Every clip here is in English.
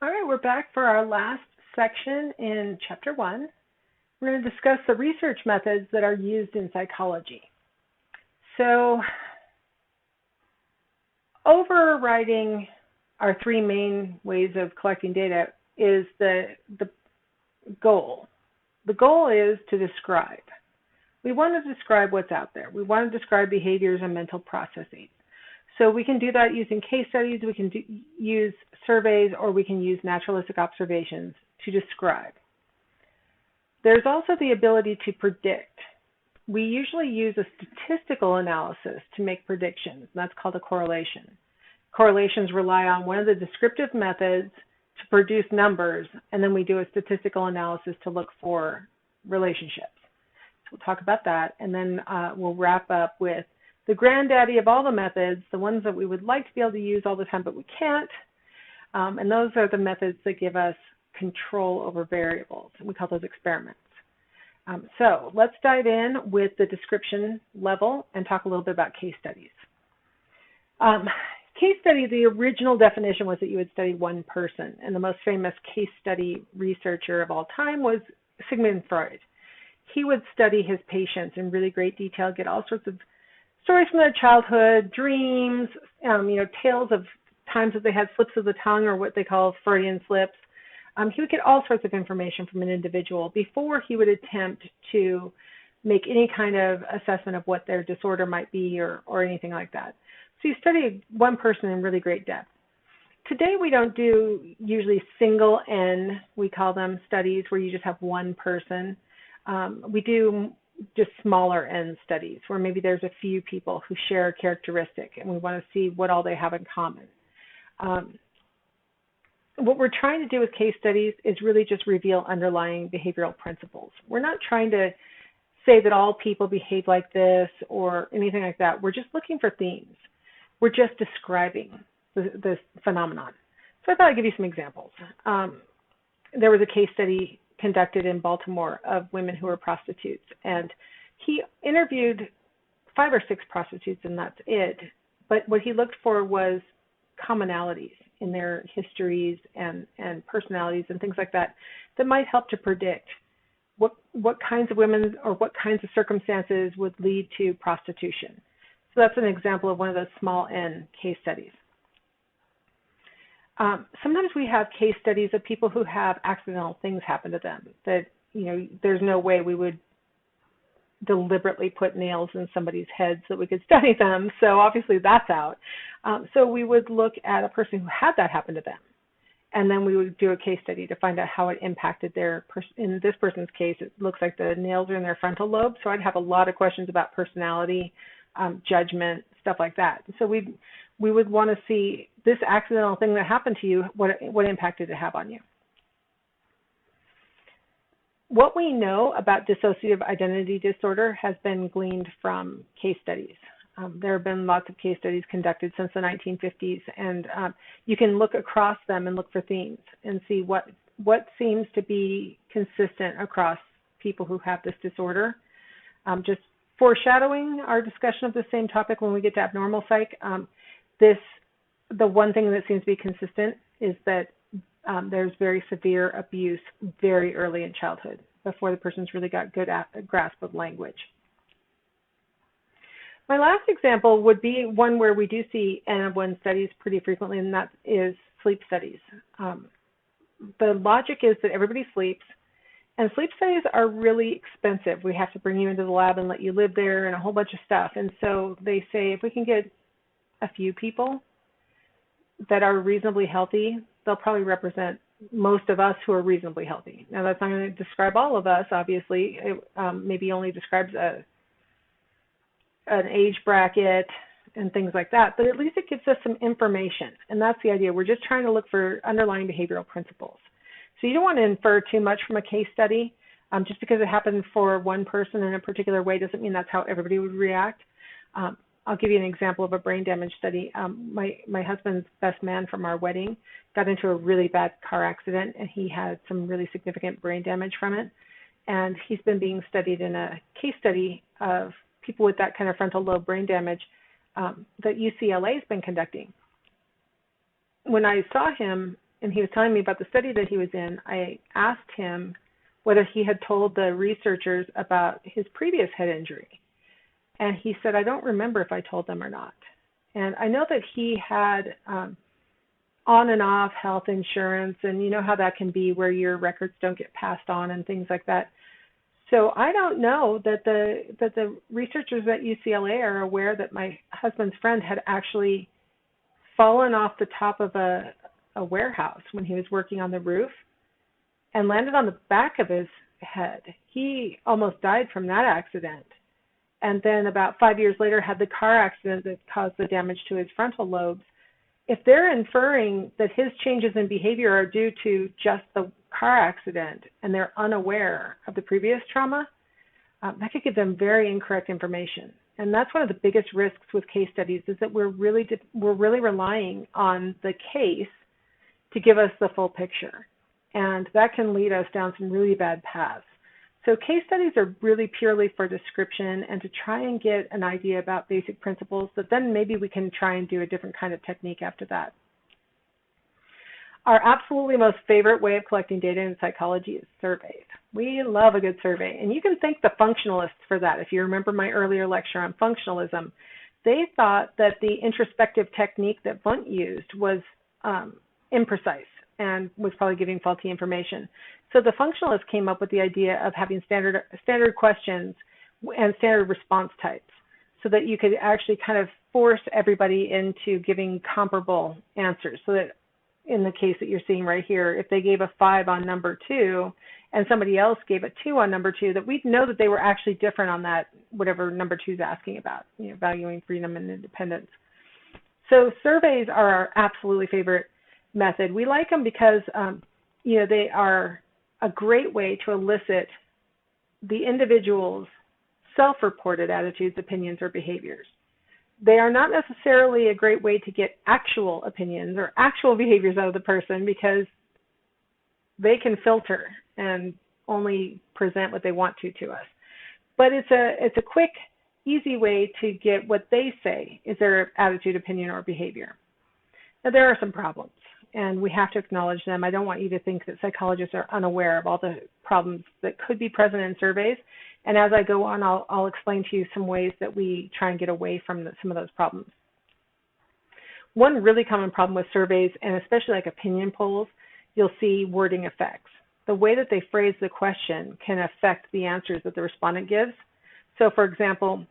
All right, we're back for our last section in Chapter 1. We're going to discuss the research methods that are used in psychology. So, overriding our three main ways of collecting data is the goal. The goal is to describe. We want to describe what's out there. We want to describe behaviors and mental processes. So we can do that using case studies, we can use surveys, or we can use naturalistic observations to describe. There's also the ability to predict. We usually use a statistical analysis to make predictions, and that's called a correlation. Correlations rely on one of the descriptive methods to produce numbers, and then we do a statistical analysis to look for relationships. So we'll talk about that, and then we'll wrap up with the granddaddy of all the methods, the ones that we would like to be able to use all the time, but we can't. And those are the methods that give us control over variables. We call those experiments. So let's dive in with the description level and talk a little bit about case studies. Case study, the original definition was that you would study one person, and the most famous case study researcher of all time was Sigmund Freud. He would study his patients in really great detail, get all sorts of stories from their childhood, dreams, tales of times that they had slips of the tongue, or what they call Freudian slips. He would get all sorts of information from an individual before he would attempt to make any kind of assessment of what their disorder might be or anything like that. So you study one person in really great depth. Today we don't do usually single N, we call them, studies where you just have one person. We do just smaller N studies where maybe there's a few people who share a characteristic and we want to see what all they have in common. What we're trying to do with case studies is really just reveal underlying behavioral principles. We're not trying to say that all people behave like this or anything like that. We're just looking for themes. We're just describing the phenomenon. So I thought I'd give you some examples. There was a case study conducted in Baltimore of women who were prostitutes, and he interviewed 5 or 6 prostitutes, and that's it. But what he looked for was commonalities in their histories and personalities and things like that that might help to predict what kinds of women or what kinds of circumstances would lead to prostitution. So that's an example of one of those small N case studies. Sometimes we have case studies of people who have accidental things happen to them that, there's no way we would deliberately put nails in somebody's head so that we could study them. So obviously that's out. So we would look at a person who had that happen to them. And then we would do a case study to find out how it impacted in this person's case, it looks like the nails are in their frontal lobe. So I'd have a lot of questions about personality, judgment, stuff like that. So we would want to see this accidental thing that happened to you, what impact did it have on you? What we know about dissociative identity disorder has been gleaned from case studies. There have been lots of case studies conducted since the 1950s, and you can look across them and look for themes and see what seems to be consistent across people who have this disorder. Just foreshadowing our discussion of the same topic when we get to abnormal psych, the one thing that seems to be consistent is that there's very severe abuse very early in childhood before the person's really got good grasp of language. My last example would be one where we do see N of 1 studies pretty frequently, and that is sleep studies. The logic is that everybody sleeps, and sleep studies are really expensive. We have to bring you into the lab and let you live there and a whole bunch of stuff. And so they say if we can get a few people that are reasonably healthy, they'll probably represent most of us who are reasonably healthy. Now, that's not going to describe all of us, obviously. It maybe only describes an age bracket and things like that, but at least it gives us some information, and that's the idea. We're just trying to look for underlying behavioral principles. So you don't want to infer too much from a case study. Just because it happened for one person in a particular way doesn't mean that's how everybody would react. I'll give you an example of a brain damage study. My husband's best man from our wedding got into a really bad car accident, and he had some really significant brain damage from it. And he's been being studied in a case study of people with that kind of frontal lobe brain damage that UCLA has been conducting. When I saw him, and he was telling me about the study that he was in, I asked him whether he had told the researchers about his previous head injury. And he said, I don't remember if I told them or not. And I know that he had on and off health insurance, and you know how that can be where your records don't get passed on and things like that. So I don't know that the researchers at UCLA are aware that my husband's friend had actually fallen off the top of a warehouse when he was working on the roof and landed on the back of his head. He almost died from that accident. And then about 5 years later had the car accident that caused the damage to his frontal lobes. If they're inferring that his changes in behavior are due to just the car accident and they're unaware of the previous trauma, that could give them very incorrect information. And that's one of the biggest risks with case studies, is that we're really relying on the case to give us the full picture. And that can lead us down some really bad paths. So case studies are really purely for description and to try and get an idea about basic principles, but then maybe we can try and do a different kind of technique after that. Our absolutely most favorite way of collecting data in psychology is surveys. We love a good survey, and you can thank the functionalists for that. If you remember my earlier lecture on functionalism, they thought that the introspective technique that Wundt used was imprecise and was probably giving faulty information. So the functionalists came up with the idea of having standard questions and standard response types so that you could actually kind of force everybody into giving comparable answers. So that in the case that you're seeing right here, if they gave a 5 on number 2 and somebody else gave a 2 on number 2, that we'd know that they were actually different on that, whatever number 2 is asking about, valuing freedom and independence. So surveys are our absolutely favorite method. We like them because they are a great way to elicit the individual's self-reported attitudes, opinions, or behaviors. They are not necessarily a great way to get actual opinions or actual behaviors out of the person, because they can filter and only present what they want to us. But it's a quick, easy way to get what they say is their attitude, opinion, or behavior. Now, there are some problems, and we have to acknowledge them. I don't want you to think that psychologists are unaware of all the problems that could be present in surveys. And as I go on, I'll explain to you some ways that we try and get away from some of those problems. One really common problem with surveys, and especially like opinion polls, you'll see wording effects. The way that they phrase the question can affect the answers that the respondent gives. So, for example,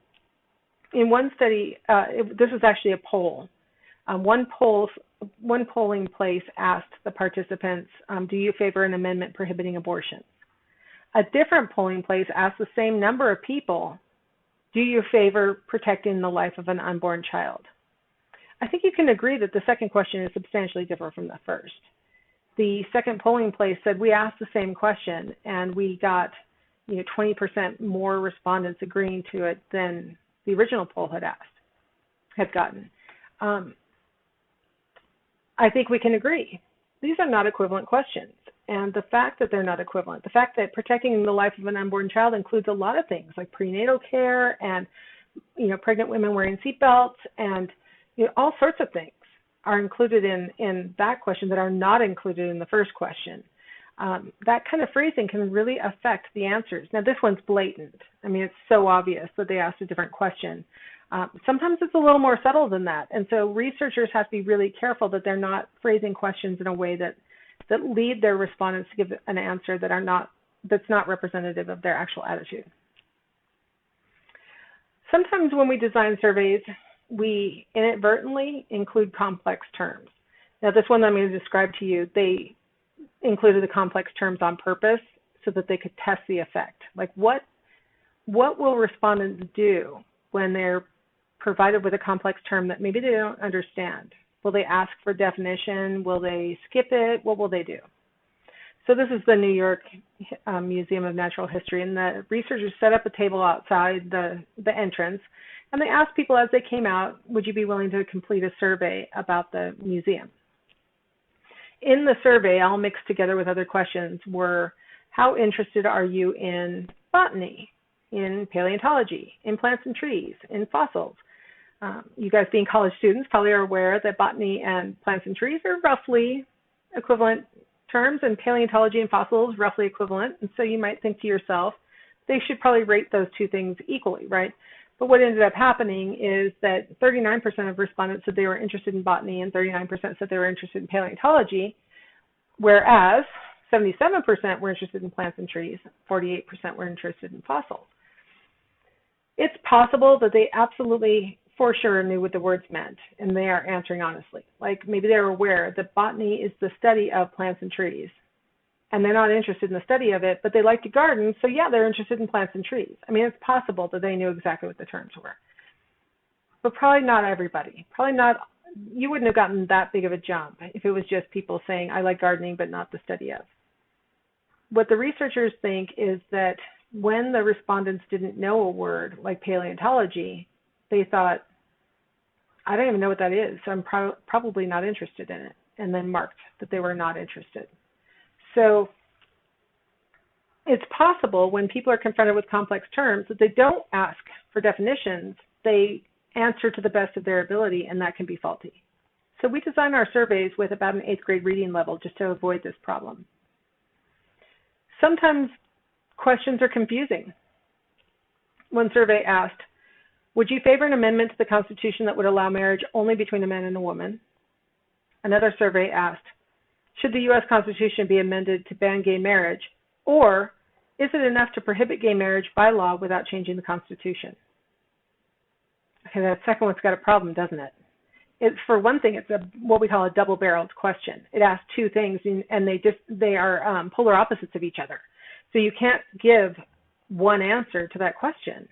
in one study, this was actually a poll. One polling place asked the participants, do you favor an amendment prohibiting abortion? A different polling place asked the same number of people, do you favor protecting the life of an unborn child? I think you can agree that the second question is substantially different from the first. The second polling place said we asked the same question and we got 20% more respondents agreeing to it than the original poll had gotten. I think we can agree. These are not equivalent questions. And the fact that they're not equivalent, the fact that protecting the life of an unborn child includes a lot of things like prenatal care and, pregnant women wearing seatbelts and, all sorts of things are included in that question that are not included in the first question. That kind of phrasing can really affect the answers. Now, this one's blatant. I mean, it's so obvious that they asked a different question. Sometimes it's a little more subtle than that. And so researchers have to be really careful that they're not phrasing questions in a way that lead their respondents to give an answer that's not representative of their actual attitude. Sometimes when we design surveys, we inadvertently include complex terms. Now, this one that I'm going to describe to you, they included the complex terms on purpose so that they could test the effect. Like what will respondents do when they're provided with a complex term that maybe they don't understand? Will they ask for definition? Will they skip it? What will they do? So this is the New York Museum of Natural History, and the researchers set up a table outside the entrance, and they asked people as they came out, would you be willing to complete a survey about the museum? In the survey, all mixed together with other questions, were how interested are you in botany, in paleontology, in plants and trees, in fossils? You guys being college students probably are aware that botany and plants and trees are roughly equivalent terms, and paleontology and fossils roughly equivalent. And so you might think to yourself, they should probably rate those two things equally, right? But what ended up happening is that 39% of respondents said they were interested in botany and 39% said they were interested in paleontology, whereas 77% were interested in plants and trees, 48% were interested in fossils. It's possible that they absolutely, for sure, knew what the words meant, and they are answering honestly. Like maybe they were aware that botany is the study of plants and trees, and they're not interested in the study of it, but they like to garden, so yeah, they're interested in plants and trees. I mean, it's possible that they knew exactly what the terms were, but probably not everybody. Probably not, you wouldn't have gotten that big of a jump if it was just people saying, I like gardening, but not the study of. What the researchers think is that when the respondents didn't know a word like paleontology, they thought, I don't even know what that is, so I'm probably not interested in it, and then marked that they were not interested. So it's possible when people are confronted with complex terms that they don't ask for definitions, they answer to the best of their ability, and that can be faulty. So we design our surveys with about an 8th grade reading level just to avoid this problem. Sometimes questions are confusing. One survey asked, would you favor an amendment to the Constitution that would allow marriage only between a man and a woman? Another survey asked, should the U.S. Constitution be amended to ban gay marriage, or is it enough to prohibit gay marriage by law without changing the Constitution? Okay, that second one's got a problem, doesn't it? For one thing, it's what we call a double-barreled question. It asks two things, and they are polar opposites of each other. So you can't give one answer to that question.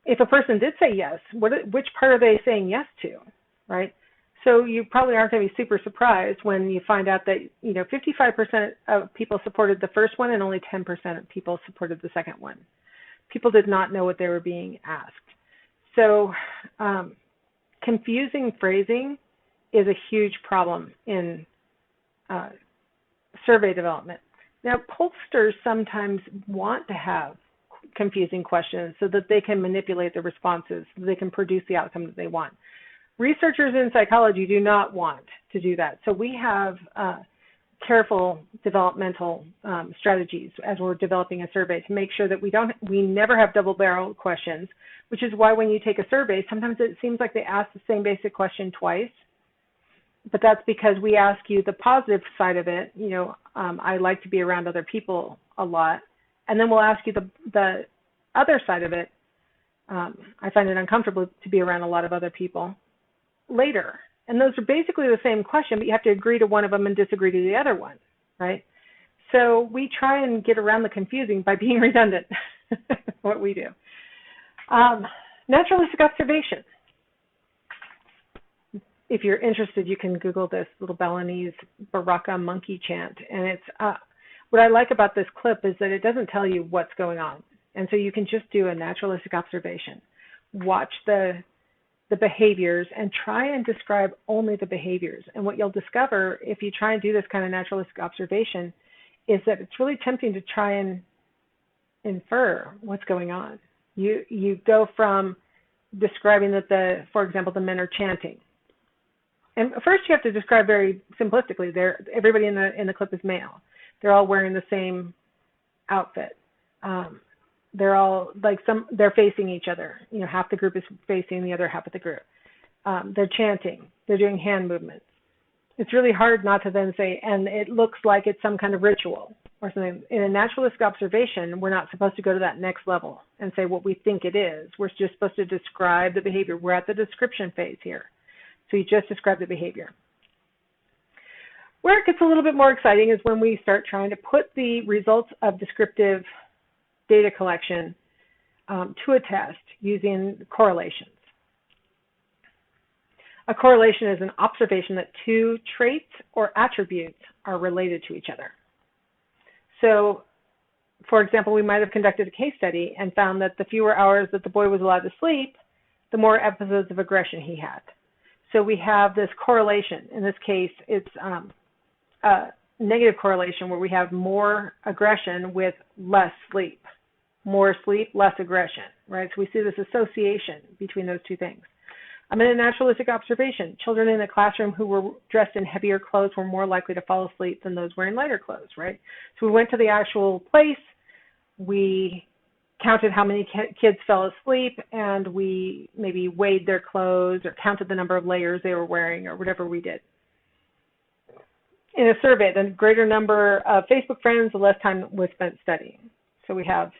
If a person did say yes, which part are they saying yes to, right? So you probably aren't going to be super surprised when you find out that 55% of people supported the first one and only 10% of people supported the second one. People did not know what they were being asked. So confusing phrasing is a huge problem in survey development. Now, pollsters sometimes want to have confusing questions so that they can manipulate the responses, so they can produce the outcome that they want. Researchers in psychology do not want to do that. So we have careful developmental strategies as we're developing a survey to make sure that we never have double-barreled questions, which is why when you take a survey, sometimes it seems like they ask the same basic question twice. But that's because we ask you the positive side of it. I like to be around other people a lot. And then we'll ask you the other side of it. I find it uncomfortable to be around a lot of other people later. And those are basically the same question, but you have to agree to one of them and disagree to the other one, right? So we try and get around the confusing by being redundant, what we do. Naturalistic observation. If you're interested, you can Google this little Balinese Baraka monkey chant. And it's what I like about this clip is that it doesn't tell you what's going on. And so you can just do a naturalistic observation. Watch the behaviors and try and describe only the behaviors. And what you'll discover if you try and do this kind of naturalistic observation is that it's really tempting to try and infer what's going on. You go from describing that for example, the men are chanting. And first you have to describe very simplistically. Everybody in the clip is male. They're all wearing the same outfit. They're all they're facing each other. Half the group is facing the other half of the group. They're chanting. They're doing hand movements. It's really hard not to then say, and it looks like it's some kind of ritual or something. In a naturalistic observation, we're not supposed to go to that next level and say what we think it is. We're just supposed to describe the behavior. We're at the description phase here. So you just describe the behavior. Where it gets a little bit more exciting is when we start trying to put the results of descriptive data collection to a test using correlations. A correlation is an observation that two traits or attributes are related to each other. So, for example, we might have conducted a case study and found that the fewer hours that the boy was allowed to sleep, the more episodes of aggression he had. So we have this correlation. In this case, it's a negative correlation where we have more aggression with less sleep. More sleep, less aggression, right? So we see this association between those two things. In a naturalistic observation, children in a classroom who were dressed in heavier clothes were more likely to fall asleep than those wearing lighter clothes, right? So we went to the actual place, we counted how many kids fell asleep, and we maybe weighed their clothes or counted the number of layers they were wearing or whatever we did. In a survey, the greater number of Facebook friends, the less time was spent studying. So we have,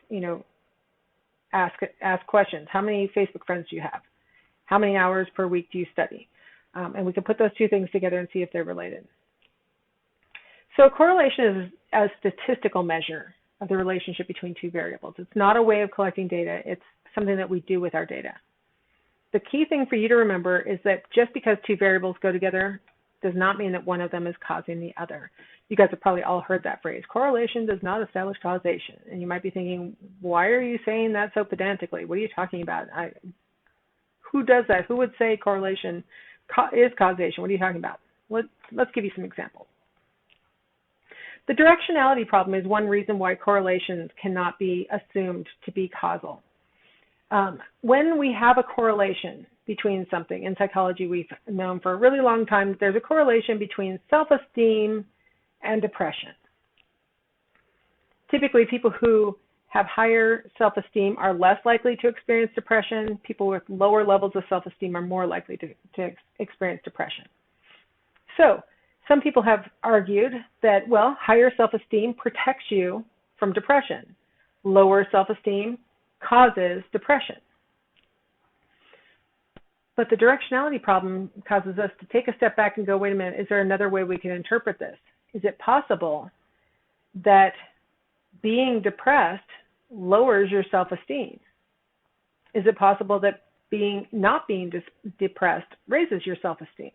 ask questions. How many Facebook friends do you have? How many hours per week do you study? And we can put those two things together and see if they're related. So correlation is a statistical measure of the relationship between two variables. It's not a way of collecting data. It's something that we do with our data. The key thing for you to remember is that just because two variables go together does not mean that one of them is causing the other. You guys have probably all heard that phrase. Correlation does not establish causation. And you might be thinking, why are you saying that so pedantically? What are you talking about? Who does that? Who would say correlation is causation? What are you talking about? Let's give you some examples. The directionality problem is one reason why correlations cannot be assumed to be causal. When we have a correlation between something, in psychology we've known for a really long time that there's a correlation between self-esteem and depression. Typically, people who have higher self-esteem are less likely to experience depression. People with lower levels of self-esteem are more likely to experience depression. So some people have argued that, well, higher self-esteem protects you from depression. Lower self-esteem causes depression. But the directionality problem causes us to take a step back and go, wait a minute, is there another way we can interpret this? Is it possible that being depressed lowers your self-esteem? Is it possible that not being depressed raises your self-esteem?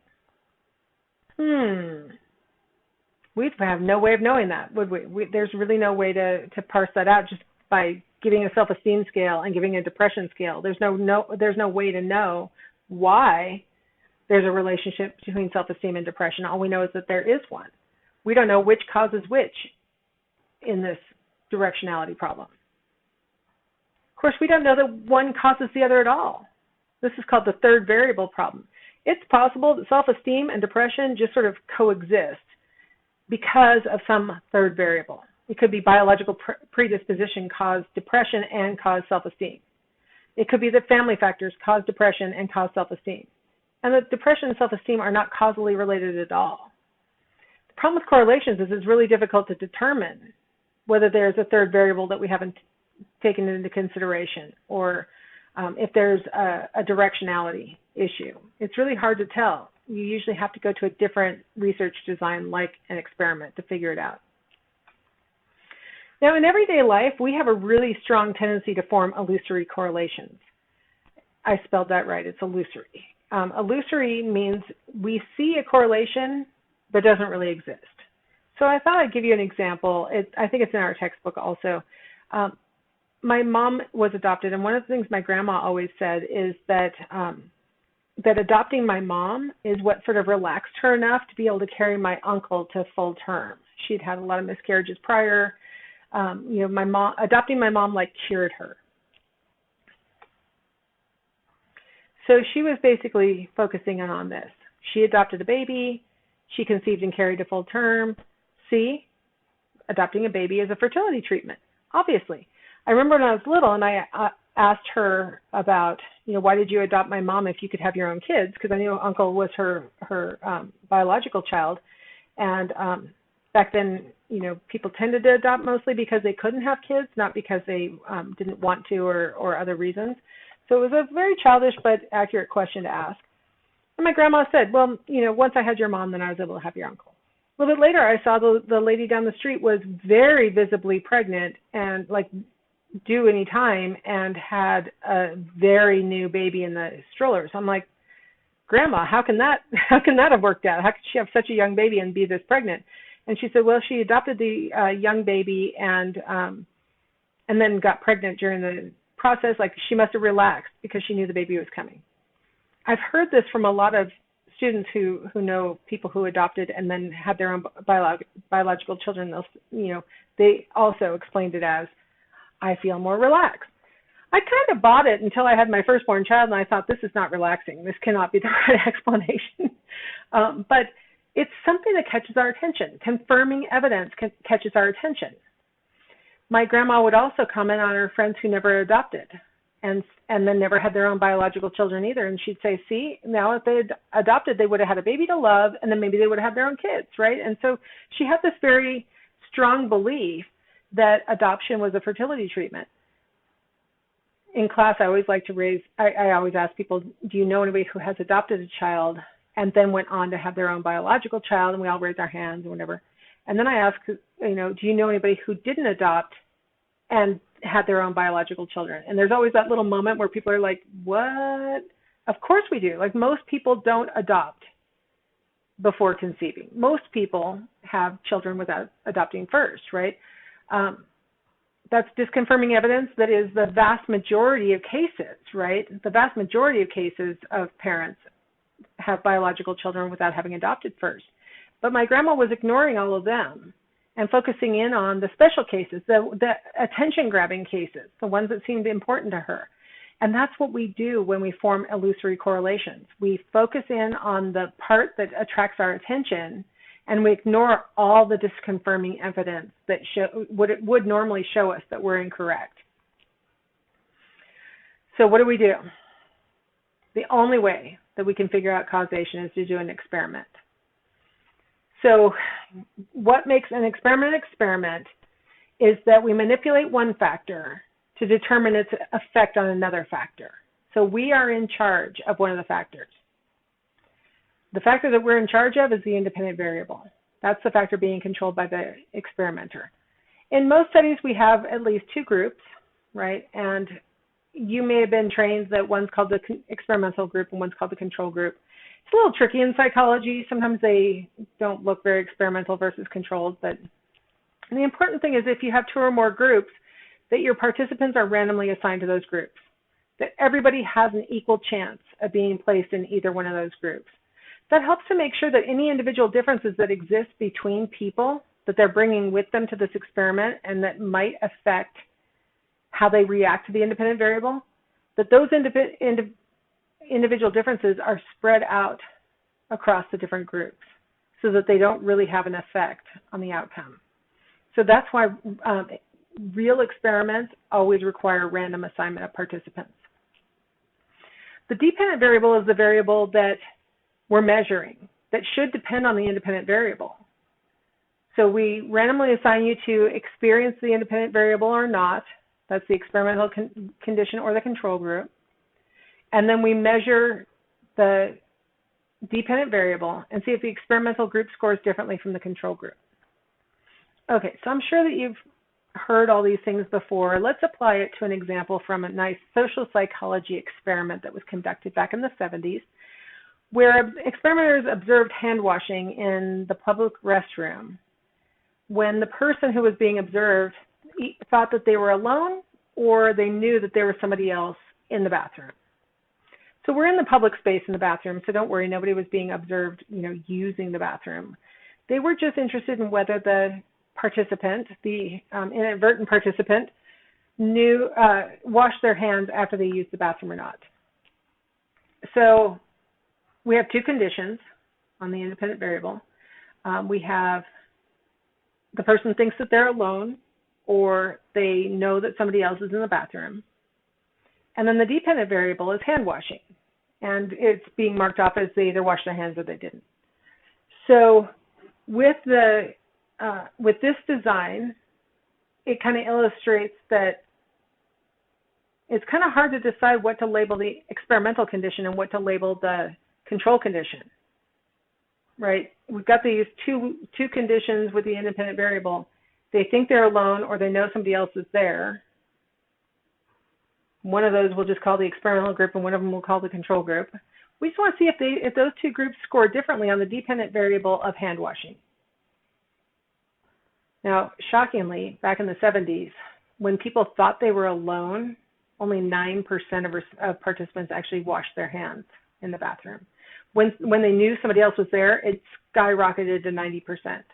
We'd have no way of knowing that, would we? There's really no way to parse that out just by giving a self-esteem scale and giving a depression scale. There's no way to know why there's a relationship between self-esteem and depression. All we know is that there is one. We don't know which causes which in this directionality problem. Of course, we don't know that one causes the other at all. This is called the third variable problem. It's possible that self-esteem and depression just sort of coexist because of some third variable. It could be biological predisposition cause depression and cause self-esteem. It could be that family factors cause depression and cause self-esteem. And that depression and self-esteem are not causally related at all. The problem with correlations is it's really difficult to determine whether there's a third variable that we haven't taken into consideration, or if there's a directionality issue. It's really hard to tell. You usually have to go to a different research design like an experiment to figure it out. Now, in everyday life, we have a really strong tendency to form illusory correlations. I spelled that right. It's illusory. Illusory means we see a correlation but doesn't really exist. So I thought I'd give you an example. I think it's in our textbook also. My mom was adopted, and one of the things my grandma always said is that that adopting my mom is what sort of relaxed her enough to be able to carry my uncle to full term. She'd had a lot of miscarriages prior. Adopting my mom like cured her. So she was basically focusing in on this. She adopted a baby. She conceived and carried to full term. See, adopting a baby is a fertility treatment, obviously. I remember when I was little and I asked her about, why did you adopt my mom if you could have your own kids? Because I knew Uncle was her biological child. And back then, people tended to adopt mostly because they couldn't have kids, not because they didn't want to or other reasons. So it was a very childish but accurate question to ask. And my grandma said, well, once I had your mom, then I was able to have your uncle. A little bit later, I saw the lady down the street was very visibly pregnant and due any time and had a very new baby in the stroller. So I'm like, Grandma, how can that have worked out? How could she have such a young baby and be this pregnant? And she said, well, she adopted the young baby and then got pregnant during the process. She must have relaxed because she knew the baby was coming. I've heard this from a lot of students who know people who adopted and then had their own biological children. They also explained it as, I feel more relaxed. I kind of bought it until I had my firstborn child, and I thought, this is not relaxing. This cannot be the right explanation. But it's something that catches our attention. Confirming evidence catches our attention. My grandma would also comment on her friends who never adopted and then never had their own biological children either. And she'd say, see, now if they had adopted, they would have had a baby to love, and then maybe they would have had their own kids, right? And so she had this very strong belief that adoption was a fertility treatment. In class, I always ask people, do you know anybody who has adopted a child and then went on to have their own biological child? And we all raise our hands or whatever. And then I ask, do you know anybody who didn't adopt and had their own biological children? And there's always that little moment where people are like, what? Of course we do. Like, most people don't adopt before conceiving. Most people have children without adopting first, right? That's disconfirming evidence that is the vast majority of cases, right? The vast majority of cases of parents have biological children without having adopted first. But my grandma was ignoring all of them and focusing in on the special cases, the attention-grabbing cases, the ones that seemed important to her. And that's what we do when we form illusory correlations. We focus in on the part that attracts our attention, and we ignore all the disconfirming evidence that would normally show us that we're incorrect. So what do? The only way that we can figure out causation is to do an experiment. So what makes an experiment is that we manipulate one factor to determine its effect on another factor. So we are in charge of one of the factors. The factor that we're in charge of is the independent variable. That's the factor being controlled by the experimenter. In most studies, we have at least two groups, right? And you may have been trained that one's called the experimental group and one's called the control group. It's a little tricky in psychology. Sometimes they don't look very experimental versus controlled. But the important thing is, if you have two or more groups, that your participants are randomly assigned to those groups, that everybody has an equal chance of being placed in either one of those groups. That helps to make sure that any individual differences that exist between people that they're bringing with them to this experiment and that might affect how they react to the independent variable, that those individual differences are spread out across the different groups so that they don't really have an effect on the outcome. So that's why real experiments always require random assignment of participants. The dependent variable is the variable that we're measuring that should depend on the independent variable. So we randomly assign you to experience the independent variable or not. That's the experimental condition or the control group. And then we measure the dependent variable and see if the experimental group scores differently from the control group. Okay, so I'm sure that you've heard all these things before. Let's apply it to an example from a nice social psychology experiment that was conducted back in the 70s, where experimenters observed hand washing in the public restroom when the person who was being observed thought that they were alone or they knew that there was somebody else in the bathroom. So we're in the public space in the bathroom, so don't worry, nobody was being observed, using the bathroom. They were just interested in whether the participant, the inadvertent participant, washed their hands after they used the bathroom or not. So we have two conditions on the independent variable. We have the person thinks that they're alone or they know that somebody else is in the bathroom. And then the dependent variable is hand washing. And it's being marked off as they either washed their hands or they didn't. So with this design, it kind of illustrates that it's kind of hard to decide what to label the experimental condition and what to label the control condition, right? We've got these two conditions with the independent variable. They think they're alone or they know somebody else is there. One of those we'll just call the experimental group and one of them we'll call the control group. We just want to see if those two groups score differently on the dependent variable of hand washing. Now, shockingly, back in the 70s, when people thought they were alone, only 9% of participants actually washed their hands in the bathroom. When they knew somebody else was there, it skyrocketed to 90%.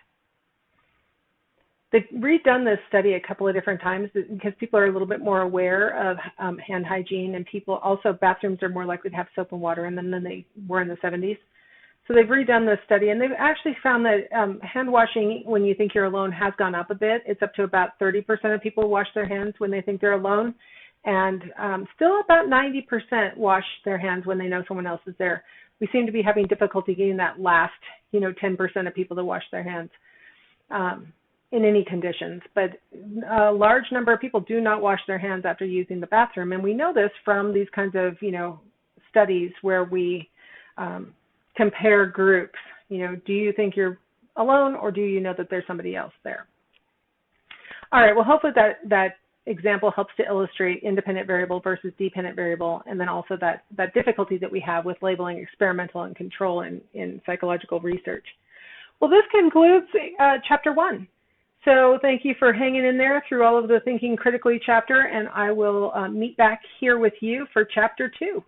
They've redone this study a couple of different times because people are a little bit more aware of hand hygiene, and people also, bathrooms are more likely to have soap and water in them than they were in the 70s. So they've redone this study, and they've actually found that hand washing when you think you're alone has gone up a bit. It's up to about 30% of people wash their hands when they think they're alone, and still about 90% wash their hands when they know someone else is there. We seem to be having difficulty getting that last, 10% of people to wash their hands in any conditions. But a large number of people do not wash their hands after using the bathroom, and we know this from these kinds of, studies where we compare groups. Do you think you're alone, or do you know that there's somebody else there? All right, well, hopefully that example helps to illustrate independent variable versus dependent variable, and then also that difficulty that we have with labeling experimental and control in psychological research. Well, this concludes chapter 1. So thank you for hanging in there through all of the Thinking Critically chapter, and I will meet back here with you for chapter 2.